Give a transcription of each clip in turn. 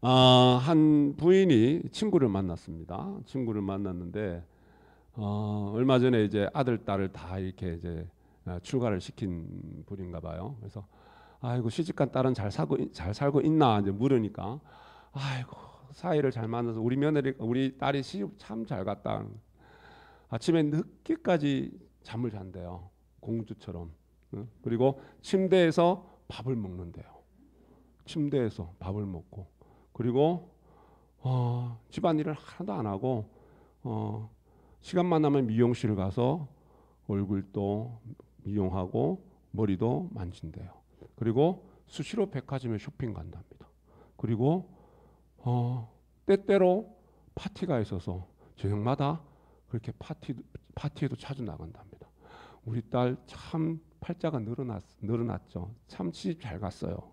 한 부인이 친구를 만났습니다. 친구를 만났는데 얼마 전에 이제 아들 딸을 다 이렇게 이제 출가를 시킨 분인가 봐요. 그래서 아이고 시집간 딸은 잘 살고 있나 이제 물으니까 아이고 사이를 잘 만나서 우리 딸이 시집 참 잘 갔다. 아침에 늦게까지 잠을 잔대요. 공주처럼. 그리고 침대에서 밥을 먹는데요. 침대에서 밥을 먹고 그리고 집안일을 하나도 안 하고 시간만 나면 미용실 가서 얼굴도 미용하고 머리도 만진대요. 그리고 수시로 백화점에 쇼핑 간답니다. 그리고 때때로 파티가 있어서 저녁마다 그렇게 파티에도 자주 나간답니다. 우리 딸 참 팔자가 늘어났죠. 참 시집 잘 갔어요.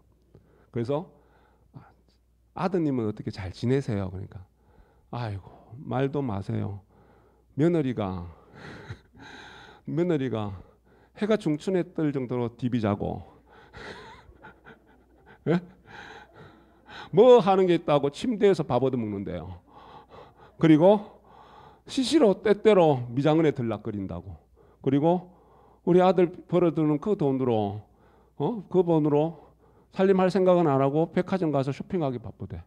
그래서 아드님은 어떻게 잘 지내세요? 그러니까 아이고 말도 마세요. 며느리가 해가 중천에 뜰 정도로 디비 자고 예? 뭐 하는 게 있다고 침대에서 밥 얻어 먹는데요. 그리고 시시로 때때로 미장원에 들락거린다고. 그리고 우리 아들 벌어두는 그 돈으로 그 돈으로 살림할 생각은 안 하고 백화점 가서 쇼핑하기 바쁘대.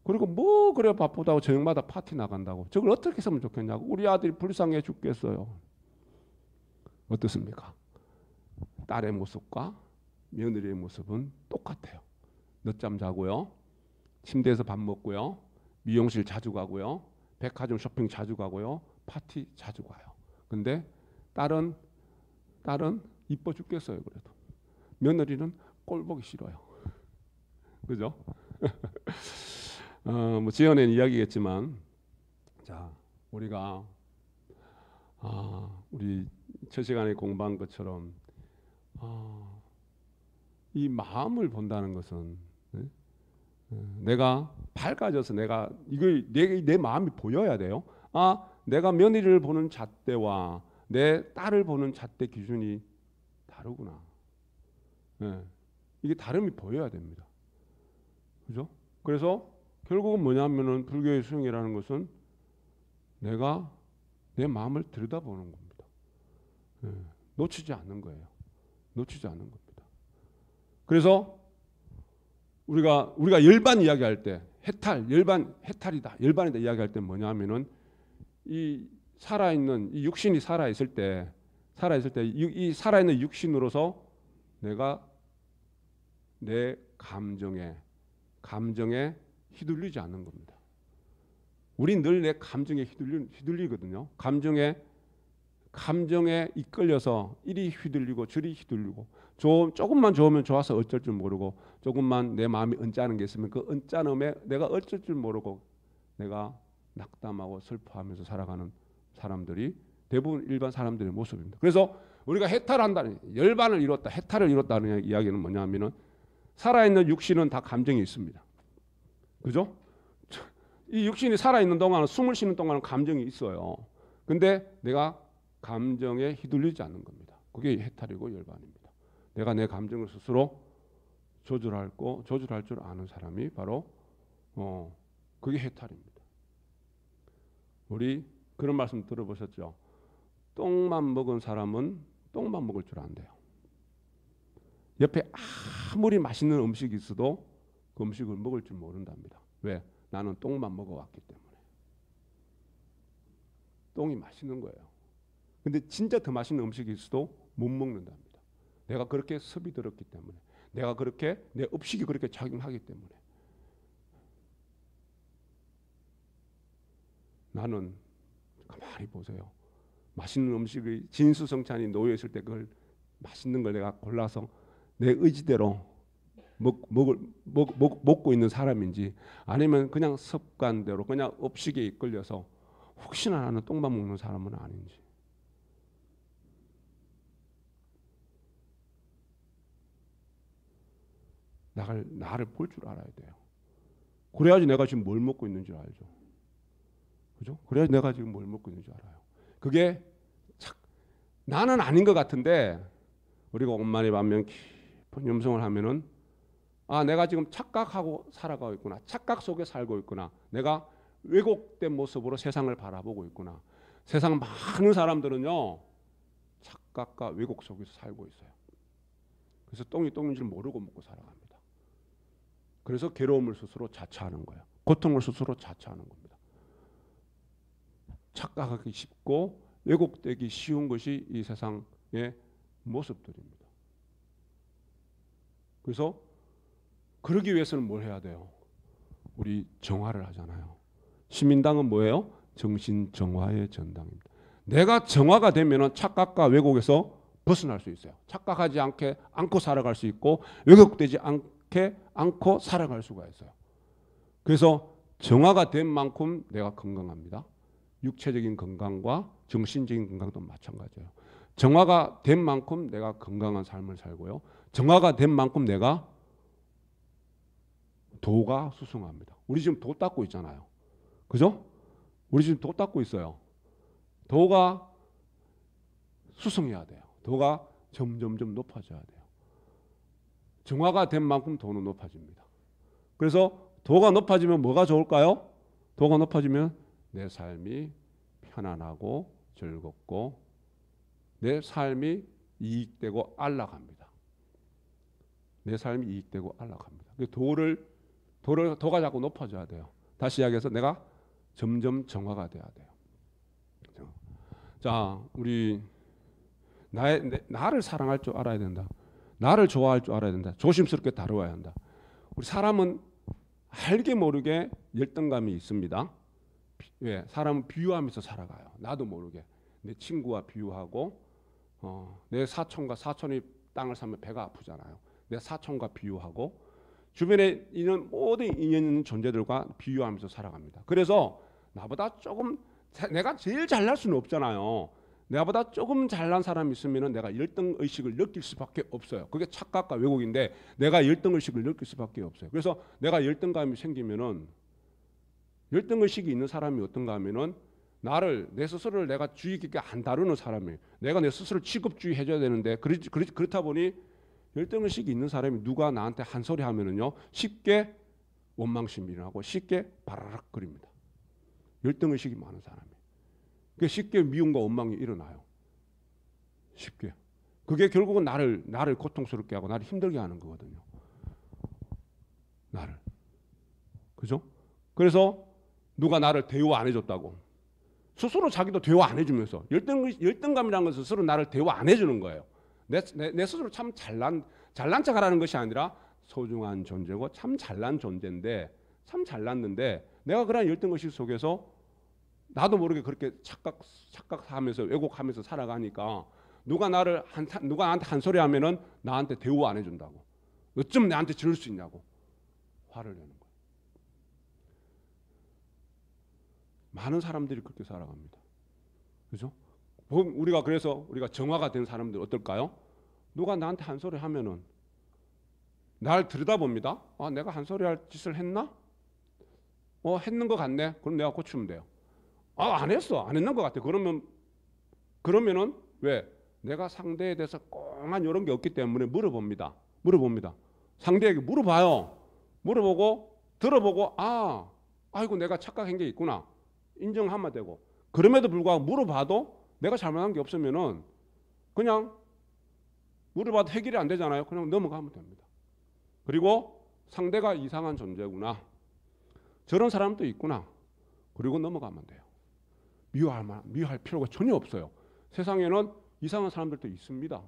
그리고 뭐 그래 바쁘다고 저녁마다 파티 나간다고. 저걸 어떻게 했으면 좋겠냐고. 우리 아들이 불쌍해 죽겠어요. 어떻습니까? 딸의 모습과 며느리의 모습은 똑같아요. 늦잠 자고요. 침대에서 밥 먹고요. 미용실 자주 가고요. 백화점 쇼핑 자주 가고요. 파티 자주 가요. 근데 딸은 이뻐 죽겠어요. 그래도 며느리는 꼴 보기 싫어요. 그죠? 뭐 지어낸 이야기겠지만, 자 우리가 우리 첫 시간에 공부한 것처럼 이 마음을 본다는 것은 내가 밝아져서 내가 이걸 내 마음이 보여야 돼요. 내가 며느리를 보는 잣대와 내 딸을 보는 잣대 기준이 다르구나. 이게 다름이 보여야 됩니다. 그죠? 그래서 결국은 뭐냐면은 불교의 수행이라는 것은 내가 내 마음을 들여다보는 겁니다. 놓치지 않는 거예요. 놓치지 않는 겁니다. 그래서 우리가 열반 이야기할 때 해탈이다 이야기할 때 뭐냐면은 이 살아있는 이 육신이 살아있을 때 이 살아있는 육신으로서 내가 내 감정에 휘둘리지 않는 겁니다. 우린 늘 내 감정에 휘둘리거든요. 감정에 이끌려서 이리 휘둘리고 저리 휘둘리고 조금만 좋으면 좋아서 어쩔 줄 모르고 조금만 내 마음이 언짢은 게 있으면 그 언짢음에 내가 어쩔 줄 모르고 내가 낙담하고 슬퍼하면서 살아가는 사람들이 대부분 일반 사람들의 모습입니다. 그래서 우리가 해탈한다는 열반을 이뤘다, 해탈을 이뤘다는 이야기는 뭐냐면은 살아있는 육신은 다 감정이 있습니다. 그죠? 이 육신이 살아있는 동안은 숨을 쉬는 동안은 감정이 있어요. 근데 내가 감정에 휘둘리지 않는 겁니다. 그게 해탈이고 열반입니다. 내가 내 감정을 스스로 조절할 줄 아는 사람이 바로 그게 해탈입니다. 우리 그런 말씀 들어보셨죠? 똥만 먹은 사람은 똥만 먹을 줄 안대요. 옆에 아무리 맛있는 음식이 있어도 그 음식을 먹을 줄 모른답니다. 왜? 나는 똥만 먹어왔기 때문에. 똥이 맛있는 거예요. 근데 진짜 더 맛있는 음식이 있어도 못 먹는답니다. 내가 그렇게 습이 들었기 때문에. 내가 그렇게 내 업식이 그렇게 작용하기 때문에. 나는 가만히 보세요. 맛있는 음식이 진수성찬이 놓여 있을 때 그걸 맛있는 걸 내가 골라서 내 의지대로 먹고 있는 사람인지 아니면 그냥 습관대로 그냥 업식에 이끌려서 혹시나 나는 똥만 먹는 사람은 아닌지. 나를 볼 줄 알아야 돼요. 그래야지 내가 지금 뭘 먹고 있는지 알죠. 그죠? 그래야지 내가 지금 뭘 먹고 있는지 알아요. 그게 나는 아닌 것 같은데 우리가 엄마의 반면 깊은 염성을 하면은 아, 내가 지금 착각하고 살아가고 있구나. 착각 속에 살고 있구나. 내가 왜곡된 모습으로 세상을 바라보고 있구나. 세상 많은 사람들은요, 착각과 왜곡 속에서 살고 있어요. 그래서 똥이 똥인 줄 모르고 먹고 살아갑니다. 그래서 괴로움을 스스로 자처하는 거예요. 고통을 스스로 자처하는 겁니다. 착각하기 쉽고 왜곡되기 쉬운 것이 이 세상의 모습들입니다. 그래서 그러기 위해서는 뭘 해야 돼요? 우리 정화를 하잖아요. 시민당은 뭐예요? 정신정화의 전당입니다. 내가 정화가 되면 착각과 왜곡에서 벗어날 수 있어요. 착각하지 않고 살아갈 수 있고 왜곡되지 않고 살아갈 수가 있어요. 그래서 정화가 된 만큼 내가 건강합니다. 육체적인 건강과 정신적인 건강도 마찬가지예요. 정화가 된 만큼 내가 건강한 삶을 살고요. 정화가 된 만큼 내가 도가 수승합니다. 우리 지금 도 닦고 있잖아요. 그죠? 우리 지금 도 닦고 있어요. 도가 수승해야 돼요. 도가 점점점 높아져야 돼요. 정화가 된 만큼 도는 높아집니다. 그래서 도가 높아지면 뭐가 좋을까요? 도가 높아지면 내 삶이 편안하고 즐겁고 내 삶이 이익되고 안락합니다. 내 삶이 이익되고 안락합니다. 도가 자꾸 높아져야 돼요. 다시 이야기해서 내가 점점 정화가 돼야 돼요. 자, 우리 나를 사랑할 줄 알아야 된다. 나를 좋아할 줄 알아야 된다. 조심스럽게 다루어야 한다. 우리 사람은 알게 모르게 열등감이 있습니다. 왜? 사람은 비유하면서 살아가요. 나도 모르게 내 친구와 비유하고 내 사촌이 땅을 사면 배가 아프잖아요. 내 사촌과 비유하고 주변에 있는 모든 인연 있는 존재들과 비유하면서 살아갑니다. 그래서 나보다 조금 내가 제일 잘날 수는 없잖아요. 나보다 조금 잘난 사람이 있으면 내가 열등의식을 느낄 수밖에 없어요. 그게 착각과 왜곡인데 내가 열등의식을 느낄 수밖에 없어요. 그래서 내가 열등감이 생기면은 열등의식이 있는 사람이 어떤가 하면은 내 스스로를 내가 주의 깊게 안 다루는 사람이에요. 내가 내 스스로 취급주의 해줘야 되는데 그렇다 보니 열등의식이 있는 사람이 누가 나한테 한 소리 하면은요 쉽게 원망심이 일어나고 쉽게 바라락거립니다. 열등의식이 많은 사람이. 쉽게 미움과 원망이 일어나요. 쉽게. 그게 결국은 나를 고통스럽게 하고 나를 힘들게 하는 거거든요. 나를. 그죠? 그래서 누가 나를 대우 안 해줬다고. 스스로 자기도 대우 안 해주면서 열등감이라는 것은 스스로 나를 대우 안 해주는 거예요. 내 스스로 참 잘난 척하라는 것이 아니라 소중한 존재고 참 잘난 존재인데 참 잘났는데 내가 그런 열등의식 속에서 나도 모르게 그렇게 착각하면서 왜곡하면서 살아가니까 누가 나한테 한 소리 하면은 나한테 대우 안 해준다고. 어쩜 나한테 지를 수 있냐고 화를 내는 거예요. 많은 사람들이 그렇게 살아갑니다. 그죠? 그래서 우리가 정화가 된 사람들 어떨까요? 누가 나한테 한 소리 하면은 날 들여다봅니다. 아, 내가 한 소리 할 짓을 했나? 했는 것 같네. 그럼 내가 고치면 돼요. 아, 안 했어. 안 했는 것 같아. 그러면은 왜? 내가 상대에 대해서 꽁한 이런 게 없기 때문에 물어봅니다. 상대에게 물어봐요. 물어보고 들어보고 아이고 내가 착각한 게 있구나. 인정하면 되고. 그럼에도 불구하고 물어봐도 내가 잘못한 게 없으면은 그냥 물어봐도 해결이 안 되잖아요. 그냥 넘어가면 됩니다. 그리고 상대가 이상한 존재구나. 저런 사람도 있구나. 그리고 넘어가면 돼요. 미워할 필요가 전혀 없어요. 세상에는 이상한 사람들도 있습니다.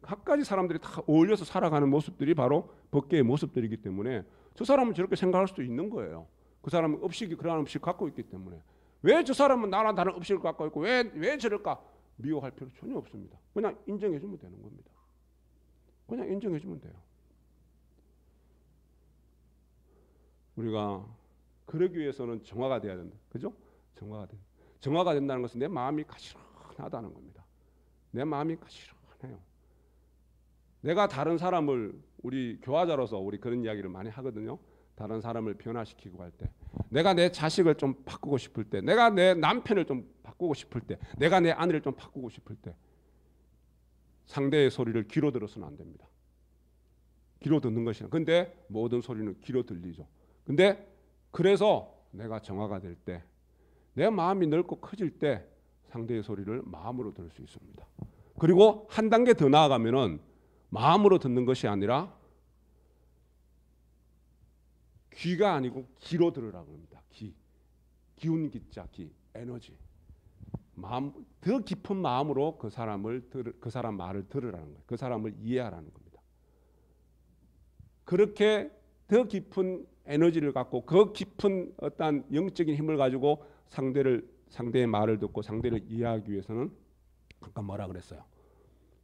각가지 사람들이 다 어울려서 살아가는 모습들이 바로 법계의 모습들이기 때문에 저 사람은 저렇게 생각할 수도 있는 거예요. 그 사람은 그러한 의식을 갖고 있기 때문에 왜 저 사람은 나랑 다른 의식을 갖고 있고 왜 저럴까? 미워할 필요 전혀 없습니다. 그냥 인정해주면 되는 겁니다. 그냥 인정해주면 돼요. 우리가 그러기 위해서는 정화가 돼야 된다. 그죠? 정화가 된다는 것은 내 마음이 가시런하다는 겁니다. 내 마음이 가시런해요. 내가 다른 사람을 우리 교화자로서 우리 그런 이야기를 많이 하거든요. 다른 사람을 변화시키고 할 때, 내가 내 자식을 좀 바꾸고 싶을 때, 내가 내 남편을 좀 바꾸고 싶을 때, 내가 내 아내를 좀 바꾸고 싶을 때 상대의 소리를 귀로 들어서는 안 됩니다. 귀로 듣는 것이나. 근데 모든 소리는 귀로 들리죠. 근데 그래서 내가 정화가 될 때, 내 마음이 넓고 커질 때 상대의 소리를 마음으로 들을 수 있습니다. 그리고 한 단계 더 나아가면은 마음으로 듣는 것이 아니라 귀가 아니고 기로 들으라고 합니다. 기, 기운 기자, 기, 에너지. 마음, 더 깊은 마음으로 그 사람 말을 들으라는 거예요. 그 사람을 이해하라는 겁니다. 그렇게 더 깊은 에너지를 갖고 그 깊은 어떤 영적인 힘을 가지고 상대의 말을 듣고 상대를 이해하기 위해서는 아까 뭐라 그랬어요?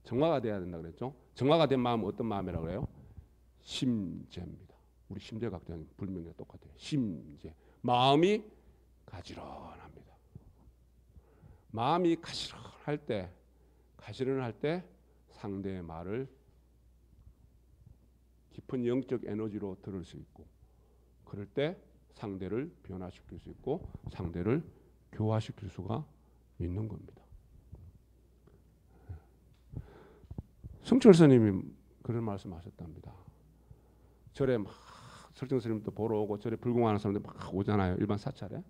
정화가 돼야 된다 그랬죠. 정화가 된 마음은 어떤 마음이라고 그래요? 심재입니다. 우리 심재각대는 불명이 똑같아요. 심재. 마음이 가지런합니다. 마음이 가지런할 때 상대의 말을 깊은 영적 에너지로 들을 수 있고, 그럴 때 상대를 변화시킬 수 있고 상대를 교화시킬 수가 있는 겁니다. 성철 스님이 그런 말씀하셨답니다. 절에 막 설정 스님도 보러 오고 절에 불공하는 사람들 막 오잖아요. 일반 사찰에.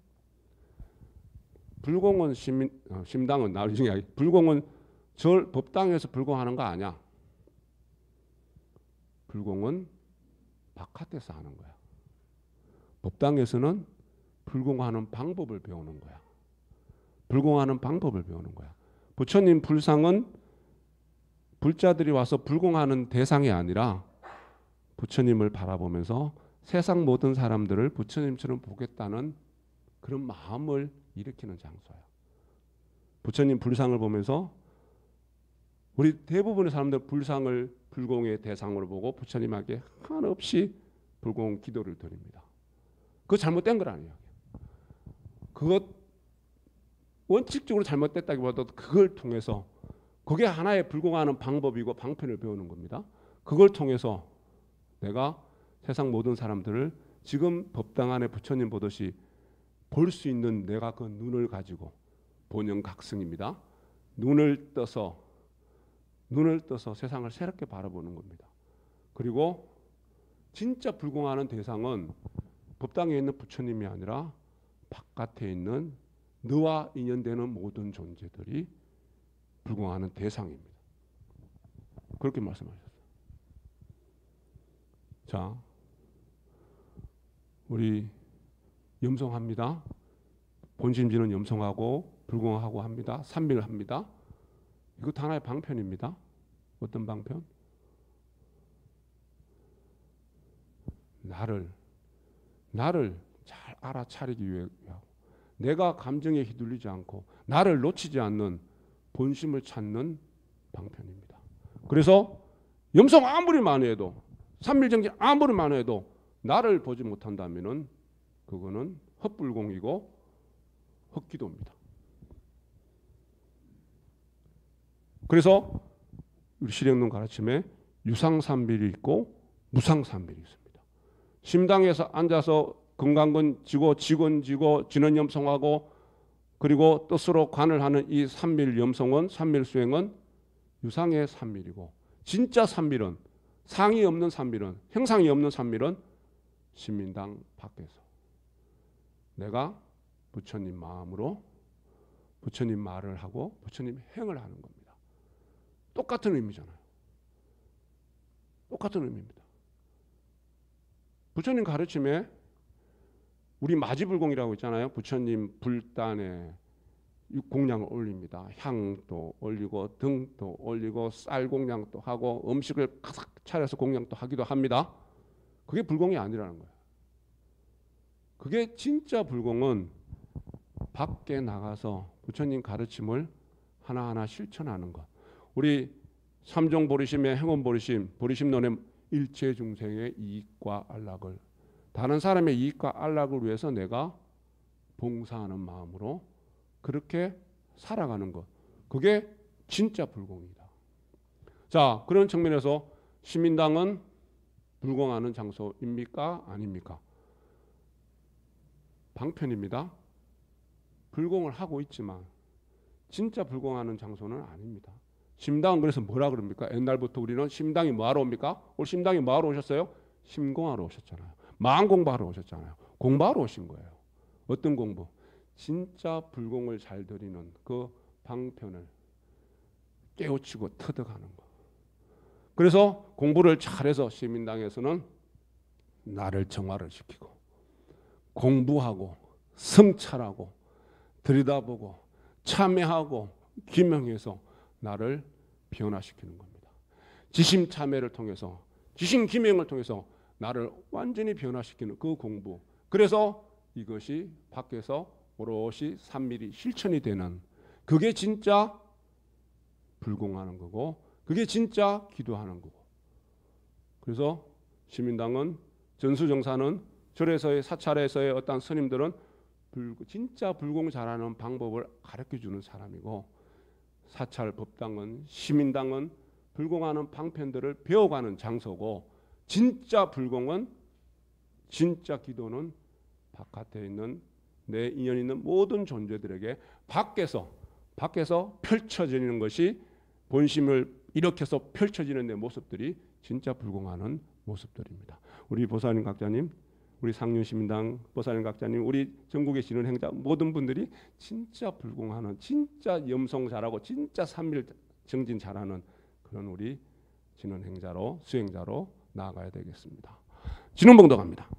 불공은 심당은 나중에 불공은 절 법당에서 불공하는 거 아니야. 불공은 바깥에서 하는 거야. 법당에서는 불공하는 방법을 배우는 거야. 불공하는 방법을 배우는 거야. 부처님 불상은 불자들이 와서 불공하는 대상이 아니라 부처님을 바라보면서 세상 모든 사람들을 부처님처럼 보겠다는 그런 마음을 일으키는 장소야. 부처님 불상을 보면서 우리 대부분의 사람들 불상을 불공의 대상으로 보고 부처님에게 한없이 불공 기도를 드립니다. 그거 잘못된 건 아니에요. 그것 원칙적으로 잘못됐다기보다도 그걸 통해서 그게 하나의 불공하는 방법이고 방편을 배우는 겁니다. 그걸 통해서 내가 세상 모든 사람들을 지금 법당 안에 부처님 보듯이 볼 수 있는 내가 그 눈을 가지고 본영각성입니다. 눈을 떠서 세상을 새롭게 바라보는 겁니다. 그리고 진짜 불공하는 대상은 법당에 있는 부처님이 아니라 바깥에 있는 너와 인연되는 모든 존재들이 불공하는 대상입니다. 그렇게 말씀하셨어요. 자, 우리 염송합니다. 본심지는 염송하고 불공하고 합니다. 삼밀합니다. 이것도 하나의 방편입니다. 어떤 방편? 나를 잘 알아차리기 위해 내가 감정에 휘둘리지 않고 나를 놓치지 않는 본심을 찾는 방편입니다. 그래서 염송 아무리 많이 해도 삼밀정진 아무리 많이 해도 나를 보지 못한다면은 그거는 헛불공이고 헛기도입니다. 그래서 우리 실행론 가르침에 유상삼밀이 있고 무상삼밀이 있습니다. 심당에서 앉아서 금강근 지고 직원 지고 진원염송하고 그리고 뜻으로 관을 하는 이 삼밀 염송은 삼밀 수행은 유상의 삼밀이고 진짜 삼밀은 상이 없는 삼밀은 형상이 없는 삼밀은 신민당 밖에서 내가 부처님 마음으로 부처님 말을 하고 부처님 행을 하는 겁니다. 똑같은 의미잖아요. 똑같은 의미입니다. 부처님 가르침에 우리 마지불공이라고 있잖아요. 부처님 불단에 공양을 올립니다. 향도 올리고 등도 올리고 쌀 공양도 하고 음식을 가득 차려서 공양도 하기도 합니다. 그게 불공이 아니라는 거예요. 그게 진짜 불공은 밖에 나가서 부처님 가르침을 하나하나 실천하는 것. 우리 삼종 보리심의 행원 보리심론의 일체 중생의 이익과 안락을 다른 사람의 이익과 안락을 위해서 내가 봉사하는 마음으로 그렇게 살아가는 것. 그게 진짜 불공이다. 자, 그런 측면에서 시민당은 불공하는 장소입니까? 아닙니까? 방편입니다. 불공을 하고 있지만 진짜 불공하는 장소는 아닙니다. 심당은 그래서 뭐라 그럽니까? 옛날부터 우리는 심당이 뭐하러 옵니까? 오늘 심당이 뭐하러 오셨어요? 심공하러 오셨잖아요. 마음 공부하러 오셨잖아요. 공부하러 오신 거예요. 어떤 공부? 진짜 불공을 잘 드리는 그 방편을 깨우치고 터득하는 거. 그래서 공부를 잘해서 시민당에서는 나를 정화를 시키고 공부하고 성찰하고 들여다보고 참여하고 기명해서 나를 변화시키는 겁니다. 지심 참여를 통해서 지심 기명을 통해서 나를 완전히 변화시키는 그 공부. 그래서 이것이 밖에서 오롯이 산밀이 실천이 되는 그게 진짜 불공하는 거고 그게 진짜 기도하는 거고. 그래서 시민당은 전수정사는 절에서의 사찰에서의 어떤 스님들은 진짜 불공 잘하는 방법을 가르쳐주는 사람이고 사찰 법당은 시민당은 불공하는 방편들을 배워가는 장소고 진짜 불공은 진짜 기도는 바깥에 있는 내 인연 있는 모든 존재들에게 밖에서 펼쳐지는 것이 본심을 일으켜서 펼쳐지는 내 모습들이 진짜 불공하는 모습들입니다. 우리 보살님 각자님, 우리 상륜시민당 보살님 각자님, 우리 전국에 지는 행자 모든 분들이 진짜 불공하는 진짜 염송 잘하고 진짜 삼밀 정진 잘하는 그런 우리 진원 행자로 수행자로 나아가야 되겠습니다. 진원봉도 갑니다.